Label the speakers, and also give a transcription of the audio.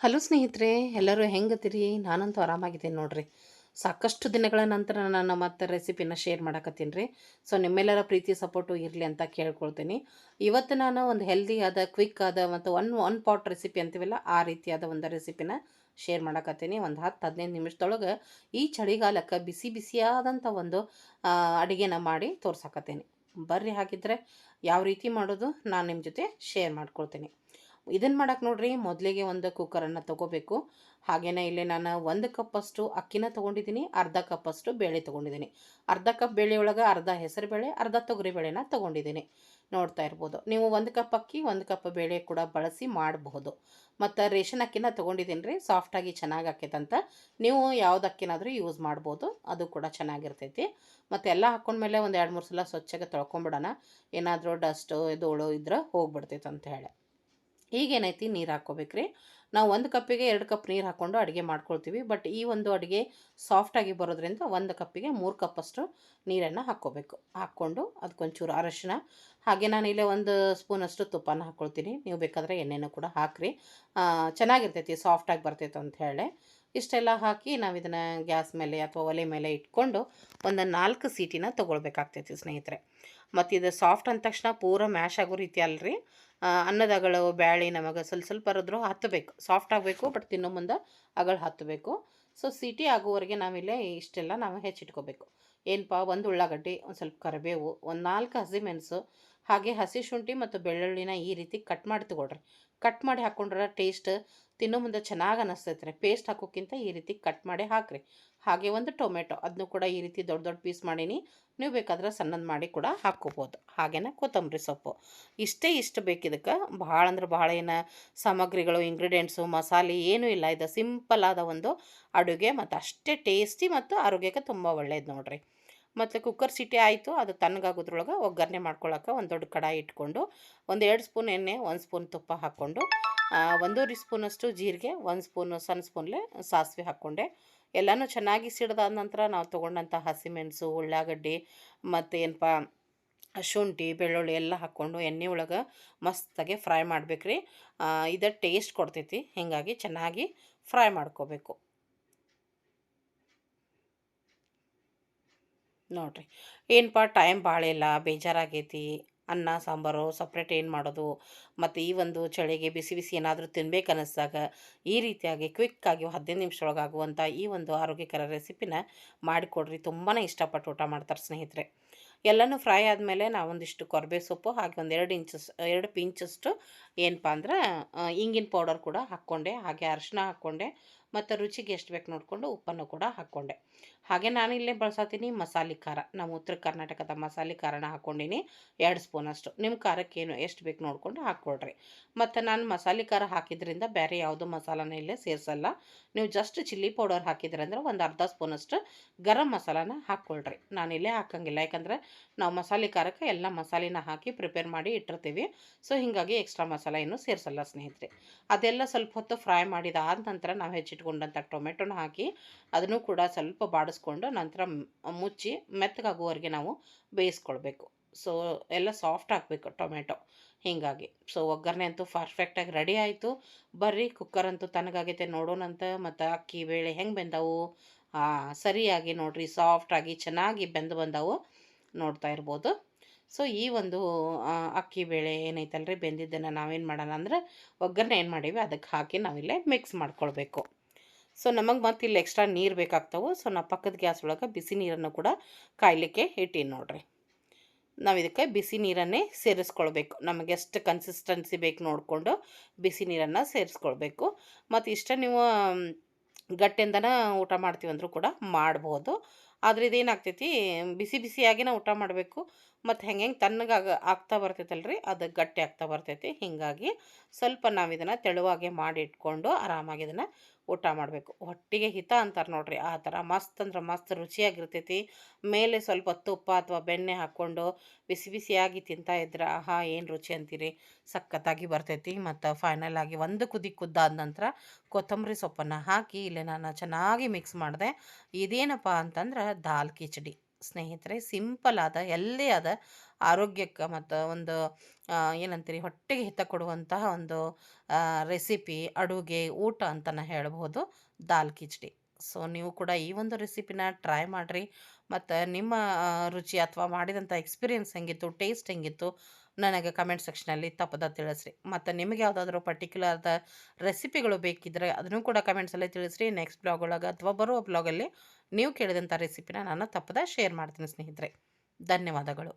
Speaker 1: Hello ಸ್ನೇಹಿತರೆ, ಎಲ್ಲರೂ ಹೆಂಗದಿರಿ? ನಾನಂತೂ ಆರಾಮಾಗಿದ್ದೀನಿ ನೋಡ್ರಿ. ಸಾಕಷ್ಟು ದಿನಗಳ ನಂತರ ನಾನು ಮತ್ತೆ ರೆಸಿಪಿನ ಶೇರ್ ಮಾಡಕತ್ತೀನಿ ರೀ. ಸೊ ನಿಮ್ಮೆಲ್ಲರ ಪ್ರೀತಿ ಸಪೋರ್ಟು ಇರಲಿ ಅಂತ ಕೇಳ್ಕೊಳ್ತೀನಿ. ಇವತ್ತು ನಾನು ಒಂದು ಹೆಲ್ದಿ ಆದ, ಕ್ವಿಕ್ ಆದ ಮತ್ತು ಒನ್ ಪಾಟ್ ರೆಸಿಪಿ ಅಂತೀವಲ್ಲ, ಆ ರೀತಿಯಾದ ಒಂದು ರೆಸಿಪಿನ ಶೇರ್ ಮಾಡಕತ್ತೀನಿ. ಒಂದು 10-15 ನಿಮಿಷದೊಳಗೆ ಈ ಚಳಿಗಾಲಕ್ಕೆ ಬಿಸಿ ಬಿಸಿಯಾದಂಥ ಒಂದು ಅಡುಗೆನ ಮಾಡಿ ತೋರ್ಸಕತ್ತೀನಿ. ಬರ್ರಿ, ಹಾಗಿದ್ರೆ ಯಾವ ರೀತಿ ಮಾಡೋದು ನಾನು ನಿಮ್ಮ ಜೊತೆ ಶೇರ್ ಮಾಡ್ಕೊಳ್ತೀನಿ. ಇದನ್ನು ಮಾಡಕ್ಕೆ ನೋಡ್ರಿ, ಮೊದಲಿಗೆ ಒಂದು ಕುಕ್ಕರನ್ನು ತೊಗೋಬೇಕು. ಹಾಗೆಯೇ ಇಲ್ಲಿ ನಾನು 1 ಕಪ್ಪಷ್ಟು ಅಕ್ಕಿನ ತೊಗೊಂಡಿದ್ದೀನಿ, ಅರ್ಧ ಕಪ್ಪಷ್ಟು ಬೇಳೆ ತೊಗೊಂಡಿದ್ದೀನಿ. ಅರ್ಧ ಕಪ್ ಬೇಳೆ ಒಳಗೆ ಅರ್ಧ ಹೆಸರು ಬೇಳೆ, ಅರ್ಧ ತೊಗರಿ ಬೇಳೆನ ತೊಗೊಂಡಿದ್ದೀನಿ. ನೋಡ್ತಾ ಇರ್ಬೋದು ನೀವು. 1 ಕಪ್ ಅಕ್ಕಿ 1 ಕಪ್ ಬೇಳೆ ಕೂಡ ಬಳಸಿ ಮಾಡಬಹುದು. ಮತ್ತು ರೇಷನ್ ಅಕ್ಕಿನ ತೊಗೊಂಡಿದ್ದೀನಿ ರೀ, ಸಾಫ್ಟಾಗಿ ಚೆನ್ನಾಗಿ ಆಕೈತಂತ. ನೀವು ಯಾವ್ದು ಅಕ್ಕಿನಾದರೂ ಯೂಸ್ ಮಾಡ್ಬೋದು, ಅದು ಕೂಡ ಚೆನ್ನಾಗಿರ್ತೈತಿ. ಮತ್ತು ಎಲ್ಲ ಹಾಕ್ಕೊಂಡ್ಮೇಲೆ ಒಂದು 2-3 ಸಲ ಸ್ವಚ್ಛಗೆ ತೊಳ್ಕೊಂಬಿಡೋಣ. ಏನಾದರೂ ಡಸ್ಟು ಧೂಳು ಇದ್ರೆ ಹೋಗ್ಬಿಡ್ತೈತೆ ಅಂತ ಹೇಳಿ. ಈಗೇನೈತಿ, ನೀರು ಹಾಕ್ಕೋಬೇಕ್ರಿ. ನಾವು 1 ಕಪ್ಪಿಗೆ 2 ಕಪ್ ನೀರು ಹಾಕ್ಕೊಂಡು ಅಡುಗೆ ಮಾಡ್ಕೊಳ್ತೀವಿ. ಬಟ್ ಈ ಒಂದು ಅಡುಗೆ ಸಾಫ್ಟಾಗಿ ಬರೋದ್ರಿಂದ 1 ಕಪ್ಪಿಗೆ 3 ಕಪ್ಪಷ್ಟು ನೀರನ್ನು ಹಾಕ್ಕೋಬೇಕು. ಹಾಕ್ಕೊಂಡು ಅದಕ್ಕೊಂಚೂರು ಅರಶಿನ, ಹಾಗೆ ನಾನಿಲ್ಲೇ 1 ಸ್ಪೂನಷ್ಟು ತುಪ್ಪನ ಹಾಕ್ಕೊಳ್ತೀನಿ. ನೀವು ಬೇಕಾದರೆ ಎಣ್ಣೆನೂ ಕೂಡ ಹಾಕಿರಿ, ಚೆನ್ನಾಗಿರ್ತೈತಿ, ಸಾಫ್ಟಾಗಿ ಬರ್ತೈತೆ ಅಂತ ಹೇಳಿ. ಇಷ್ಟೆಲ್ಲ ಹಾಕಿ ನಾವು ಇದನ್ನು ಗ್ಯಾಸ್ ಮೇಲೆ ಅಥವಾ ಒಲೆ ಮೇಲೆ ಇಟ್ಕೊಂಡು ಒಂದು 4 ಸೀಟಿನ ತೊಗೊಳ್ಬೇಕಾಗ್ತೈತಿ ಸ್ನೇಹಿತರೆ. ಮತ್ತು ಇದು ಸಾಫ್ಟ್ ಅಂದ ತಕ್ಷಣ ಪೂರ ಮ್ಯಾಶ್ ಆಗೋ ರೀತಿ ಅಲ್ರಿ. ಅನ್ನದಗಳು ಬ್ಯಾಳೆ ನಮಗೆ ಸ್ವಲ್ಪ ಹರಿದ್ರು ಹತ್ತಬೇಕು, ಸಾಫ್ಟ್ ಆಗಬೇಕು, ಬಟ್ ತಿನ್ನೋ ಮುಂದೆ ಅಗಳು ಹತ್ತಬೇಕು. ಸೊ ಸೀಟಿ ಆಗುವವರೆಗೆ ನಾವಿಲ್ಲೇ ಇಷ್ಟೆಲ್ಲ ನಾವು ಹೆಚ್ಚಿಟ್ಕೋಬೇಕು. ಏನಪ್ಪ, 1 ಉಳ್ಳಾಗಡ್ಡಿ, ಒಂದು ಸ್ವಲ್ಪ ಕರಿಬೇವು, ಒಂದು 4 ಹಸಿಮೆಣಸು, ಹಾಗೆ ಹಸಿ ಶುಂಠಿ ಮತ್ತು ಬೆಳ್ಳುಳ್ಳಿನ ಈ ರೀತಿ ಕಟ್ ಮಾಡಿ ತಗೊಳ್ರಿ. ಕಟ್ ಮಾಡಿ ಹಾಕ್ಕೊಂಡ್ರೆ ಟೇಸ್ಟ್ ತಿನ್ನೋ ಮುಂದೆ ಚೆನ್ನಾಗಿ ಅನ್ನಿಸ್ತೈತೆ ರೀ. ಪೇಸ್ಟ್ ಹಾಕೋಕ್ಕಿಂತ ಈ ರೀತಿ ಕಟ್ ಮಾಡಿ ಹಾಕಿರಿ. ಹಾಗೆ 1 ಟೊಮೆಟೊ, ಅದನ್ನು ಕೂಡ ಈ ರೀತಿ ದೊಡ್ಡ ದೊಡ್ಡ ಪೀಸ್ ಮಾಡೀನಿ. ನೀವು ಬೇಕಾದ್ರೆ ಸಣ್ಣದು ಮಾಡಿ ಕೂಡ ಹಾಕ್ಕೋಬೋದು. ಹಾಗೆಯೇ ಕೊತ್ತಂಬರಿ ಸೊಪ್ಪು, ಇಷ್ಟು ಬೇಕಿದಕ್ಕೆ. ಭಾಳ ಅಂದ್ರೆ ಭಾಳ ಏನು ಸಾಮಗ್ರಿಗಳು, ಇಂಗ್ರೀಡಿಯೆಂಟ್ಸು, ಮಸಾಲೆ ಏನೂ ಇಲ್ಲ. ಇದು ಸಿಂಪಲ್ ಆದ ಒಂದು ಅಡುಗೆ, ಮತ್ತು ಅಷ್ಟೇ ಟೇಸ್ಟಿ ಮತ್ತು ಆರೋಗ್ಯಕ್ಕೆ ತುಂಬ ಒಳ್ಳೇದು ನೋಡಿರಿ. ಮತ್ತು ಕುಕ್ಕರ್ ಸಿಟಿ ಆಯಿತು, ಅದು ತಣ್ಣಗಾಗೋದ್ರೊಳಗೆ ಒಗ್ಗರಣೆ ಮಾಡ್ಕೊಳ್ಳೋಕೆ ಒಂದು ದೊಡ್ಡ ಕಡಾಯಿ ಇಟ್ಕೊಂಡು 1-2 ಸ್ಪೂನ್ ಎಣ್ಣೆ, 1 ಸ್ಪೂನ್ ತುಪ್ಪ ಹಾಕ್ಕೊಂಡು 1 ಸ್ಪೂನಷ್ಟು ಜೀರಿಗೆ, 1 ಸ್ಪೂನು ಸಣ್ಣ ಸ್ಪೂನ್ಲೆ ಸಾಸಿವೆ ಹಾಕ್ಕೊಂಡೆ. ಎಲ್ಲನೂ ಚೆನ್ನಾಗಿ ಸಿಡ್ದಾದ ನಂತರ ನಾವು ತೊಗೊಂಡಂಥ ಹಸಿಮೆಣಸು, ಉಳ್ಳಾಗಡ್ಡಿ ಮತ್ತು ಏನಪ್ಪ ಶುಂಠಿ ಬೆಳ್ಳುಳ್ಳಿ ಎಲ್ಲ ಹಾಕ್ಕೊಂಡು ಎಣ್ಣೆ ಒಳಗೆ ಮಸ್ತಾಗೆ ಫ್ರೈ ಮಾಡ್ಬೇಕ್ರಿ. ಇದು ಟೇಸ್ಟ್ ಕೊಡ್ತೈತಿ, ಹೀಗಾಗಿ ಚೆನ್ನಾಗಿ ಫ್ರೈ ಮಾಡ್ಕೋಬೇಕು ನೋಡಿರಿ. ಏನಪ್ಪ, ಟೈಮ್ ಭಾಳ ಇಲ್ಲ, ಬೇಜಾರಾಗೈತಿ, ಅನ್ನ ಸಾಂಬಾರು ಸಪ್ರೇಟ್ ಏನು ಮಾಡೋದು, ಮತ್ತು ಈ ಒಂದು ಚಳಿಗೆ ಬಿಸಿ ಬಿಸಿ ಏನಾದರೂ ತಿನ್ಬೇಕು ಅನ್ನಿಸ್ದಾಗ ಈ ರೀತಿಯಾಗಿ ಕ್ವಿಕ್ಕಾಗಿ 15 ನಿಮಿಷದೊಳಗೆ ಆಗುವಂಥ ಈ ಒಂದು ಆರೋಗ್ಯಕರ ರೆಸಿಪಿನ ಮಾಡಿಕೊಡ್ರಿ. ತುಂಬಾ ಇಷ್ಟಪಟ್ಟು ಊಟ ಮಾಡ್ತಾರೆ ಸ್ನೇಹಿತರೆ. ಎಲ್ಲನೂ ಫ್ರೈ ಆದಮೇಲೆ ನಾವೊಂದಿಷ್ಟು ಕೊರ್ಬೇವು ಸೊಪ್ಪು, ಹಾಗೆ ಒಂದು 2 ಪಿಂಚಷ್ಟು ಏನಪ್ಪ ಅಂದ್ರೆ ಇಂಗಿನ ಪೌಡರ್ ಕೂಡ ಹಾಕ್ಕೊಂಡೆ. ಹಾಗೆ ಅರಿಶಿನ ಹಾಕ್ಕೊಂಡೆ, ಮತ್ತು ರುಚಿಗೆ ಎಷ್ಟು ಬೇಕು ನೋಡಿಕೊಂಡು ಉಪ್ಪನ್ನು ಕೂಡ ಹಾಕ್ಕೊಂಡೆ. ಹಾಗೆ ನಾನು ಇಲ್ಲೇ ಬಳಸತ್ತೀನಿ ಮಸಾಲೆ ಖಾರ. ನಾವು ಉತ್ತರ ಕರ್ನಾಟಕದ ಮಸಾಲೆ ಖಾರನ ಹಾಕ್ಕೊಂಡೀನಿ, 2 ಸ್ಪೂನಷ್ಟು. ನಿಮ್ಮ ಖಾರಕ್ಕೇನು ಎಷ್ಟು ಬೇಕು ನೋಡಿಕೊಂಡು ಹಾಕ್ಕೊಳ್ರಿ. ಮತ್ತು ನಾನು ಮಸಾಲೆ ಖಾರ ಹಾಕಿದ್ರಿಂದ ಬೇರೆ ಯಾವುದೋ ಮಸಾಲಾನ ಇಲ್ಲೇ ಸೇರಿಸಲ್ಲ. ನೀವು ಜಸ್ಟ್ ಚಿಲ್ಲಿ ಪೌಡರ್ ಹಾಕಿದ್ರಂದ್ರೆ ಒಂದು ಅರ್ಧ ಸ್ಪೂನಷ್ಟು ಗರಂ ಮಸಾಲಾನ ಹಾಕ್ಕೊಳ್ರಿ. ನಾನಿಲ್ಲೇ ಹಾಕಂಗಿಲ್ಲ, ಯಾಕಂದರೆ ನಾವು ಮಸಾಲೆ ಖಾರಕ್ಕೆ ಎಲ್ಲ ಮಸಾಲೆನ ಹಾಕಿ ಪ್ರಿಪೇರ್ ಮಾಡಿ ಇಟ್ಟಿರ್ತೀವಿ. ಸೊ ಹೀಗಾಗಿ ಎಕ್ಸ್ಟ್ರಾ ಮಸಾಲೆ ಏನು ಸೇರಿಸಲ್ಲ ಸ್ನೇಹಿತರೆ. ಅದೆಲ್ಲ ಸ್ವಲ್ಪ ಹೊತ್ತು ಫ್ರೈ ಮಾಡಿದಾದ ನಂತರ ನಾವು ಹೆಚ್ಚಿಟ್ಕೊಂಡಂಥ ಟೊಮೆಟೊನ ಹಾಕಿ ಅದನ್ನು ಕೂಡ ಸ್ವಲ್ಪ ಬಾಡಿಸ್ಕೊಂಡು ನಂತರ ಮುಚ್ಚಿ ಮೆತ್ತಗಾಗುವವರೆಗೆ ನಾವು ಬೇಯಿಸ್ಕೊಳ್ಬೇಕು. ಸೊ ಎಲ್ಲ ಸಾಫ್ಟ್ ಆಗಬೇಕು ಟೊಮೆಟೊ, ಹೀಗಾಗಿ. ಸೊ ಒಗ್ಗರಣೆ ಅಂತೂ ಪರ್ಫೆಕ್ಟಾಗಿ ರೆಡಿ ಆಯಿತು. ಬರ್ರಿ, ಕುಕ್ಕರ್ ಅಂತೂ ತಣ್ಣಗಾಗೈತೆ ನೋಡೋಣಂತ. ಮತ್ತು ಅಕ್ಕಿ ಬೇಳೆ ಹೆಂಗೆ ಬೆಂದವು, ಸರಿಯಾಗಿ ನೋಡಿರಿ, ಸಾಫ್ಟಾಗಿ ಚೆನ್ನಾಗಿ ಬೆಂದು ಬಂದವು, ನೋಡ್ತಾ ಇರ್ಬೋದು. ಸೊ ಈ ಒಂದು ಅಕ್ಕಿ ಬೇಳೆ ಏನೈತಲ್ರಿ ಬೆಂದಿದ್ದನ್ನು ನಾವೇನು ಮಾಡೋಣ ಅಂದ್ರೆ ಒಗ್ಗರಣೆ ಏನು ಮಾಡೀವಿ ಅದಕ್ಕೆ ಹಾಕಿ ನಾವಿಲ್ಲೇ ಮಿಕ್ಸ್ ಮಾಡ್ಕೊಳ್ಬೇಕು. ಸೊ ನಮಗೆ ಮತ್ತೆ ಇಲ್ಲಿ ಎಕ್ಸ್ಟ್ರಾ ನೀರು ಬೇಕಾಗ್ತಾವೆ. ಸೊ ನಾವು ಪಕ್ಕದ ಗ್ಯಾಸ್ ಒಳಗೆ ಬಿಸಿ ನೀರನ್ನು ಕೂಡ ಕಾಯಲಿಕ್ಕೆ ಇಟ್ಟೀನಿ ನೋಡಿರಿ. ನಾವು ಇದಕ್ಕೆ ಬಿಸಿ ನೀರನ್ನೇ ಸೇರಿಸ್ಕೊಳ್ಬೇಕು. ನಮಗೆ ಎಷ್ಟು ಕನ್ಸಿಸ್ಟೆನ್ಸಿ ಬೇಕು ನೋಡಿಕೊಂಡು ಬಿಸಿ ನೀರನ್ನು ಸೇರಿಸ್ಕೊಳ್ಬೇಕು. ಮತ್ತು ಇಷ್ಟ ನೀವು ಗಟ್ಟಿಂದನ ಊಟ ಮಾಡ್ತೀವಂದ್ರೂ ಕೂಡ ಮಾಡ್ಬೋದು. ಆದರೆ ಇದೇನಾಗ್ತೈತಿ, ಬಿಸಿ ಬಿಸಿಯಾಗಿನ ಊಟ ಮಾಡಬೇಕು. ಮತ್ತು ಹೆಂಗೆ ತಣ್ಣಗೆ ಆಗ್ತಾ ಬರ್ತೈತಲ್ರಿ, ಅದು ಗಟ್ಟಿ ಆಗ್ತಾ ಬರ್ತೈತಿ. ಹೀಗಾಗಿ ಸ್ವಲ್ಪ ನಾವು ಇದನ್ನು ತೆಳುವಾಗೆ ಮಾಡಿ ಇಟ್ಕೊಂಡು ಆರಾಮಾಗಿ ಇದನ್ನು ಊಟ ಮಾಡಬೇಕು. ಹೊಟ್ಟಿಗೆ ಹಿತ ಅಂತಾರೆ ನೋಡಿರಿ, ಆ ಥರ ಮಸ್ತ್ ಅಂದ್ರೆ ಮಸ್ತ್ ರುಚಿಯಾಗಿರ್ತೈತಿ. ಮೇಲೆ ಸ್ವಲ್ಪ ತುಪ್ಪ ಅಥವಾ ಬೆಣ್ಣೆ ಹಾಕ್ಕೊಂಡು ಬಿಸಿ ಬಿಸಿಯಾಗಿ ತಿಂತಾ ಇದ್ರೆ ಆಹಾ ಏನು ರುಚಿ ಅಂತೀರಿ, ಸಖತ್ತಾಗಿ ಬರ್ತೈತಿ. ಮತ್ತು ಫೈನಲ್ ಆಗಿ ಒಂದು ಕುದಿ ಕುದ್ದಾದ ನಂತರ ಕೊತ್ತಂಬರಿ ಸೊಪ್ಪನ್ನು ಹಾಕಿ ಇಲ್ಲಿ ನಾನು ಚೆನ್ನಾಗಿ ಮಿಕ್ಸ್ ಮಾಡಿದೆ. ಇದೇನಪ್ಪ ಅಂತಂದ್ರೆ ದಾಲ್ ಕಿಚಡಿ ಸ್ನೇಹಿತರೆ. ಸಿಂಪಲ್ ಆದ ಹೆಲ್ದಿ ಆದ ಆರೋಗ್ಯಕ್ಕೆ ಮತ್ತು ಒಂದು ಏನಂತೀರಿ ಹೊಟ್ಟೆಗೆ ಹಿತ ಕೊಡುವಂತಹ ಒಂದು ರೆಸಿಪಿ, ಅಡುಗೆ, ಊಟ ಅಂತ ನಾ ಹೇಳ್ಬೋದು ದಾಲ್ ಕಿಚಡಿ. ಸೊ ನೀವು ಕೂಡ ಈ ಒಂದು ರೆಸಿಪಿನ ಟ್ರೈ ಮಾಡಿರಿ ಮತ್ತು ನಿಮ್ಮ ರುಚಿ ಅಥವಾ ಮಾಡಿದಂಥ ಎಕ್ಸ್ಪೀರಿಯನ್ಸ್ ಹೆಂಗಿತ್ತು, ಟೇಸ್ಟ್ ಹೆಂಗಿತ್ತು ನನಗೆ ಕಮೆಂಟ್ ಸೆಕ್ಷನಲ್ಲಿ ತಪ್ಪದ ತಿಳಿಸ್ರಿ. ಮತ್ತು ನಿಮಗೆ ಯಾವುದಾದ್ರೂ ಪರ್ಟಿಕ್ಯುಲರ್ದ ರೆಸಿಪಿಗಳು ಬೇಕಿದ್ದರೆ ಅದನ್ನು ಕೂಡ ಕಮೆಂಟ್ಸಲ್ಲೇ ತಿಳಿಸ್ರಿ. ನೆಕ್ಸ್ಟ್ ಬ್ಲಾಗ್ ಒಳಗೆ ಅಥವಾ ಬರುವ ಬ್ಲಾಗಲ್ಲಿ ನೀವು ಕೇಳಿದಂಥ ರೆಸಿಪಿನ ನಾನು ತಪ್ಪದ ಶೇರ್ ಮಾಡ್ತೀನಿ ಸ್ನೇಹಿತರೆ. ಧನ್ಯವಾದಗಳು.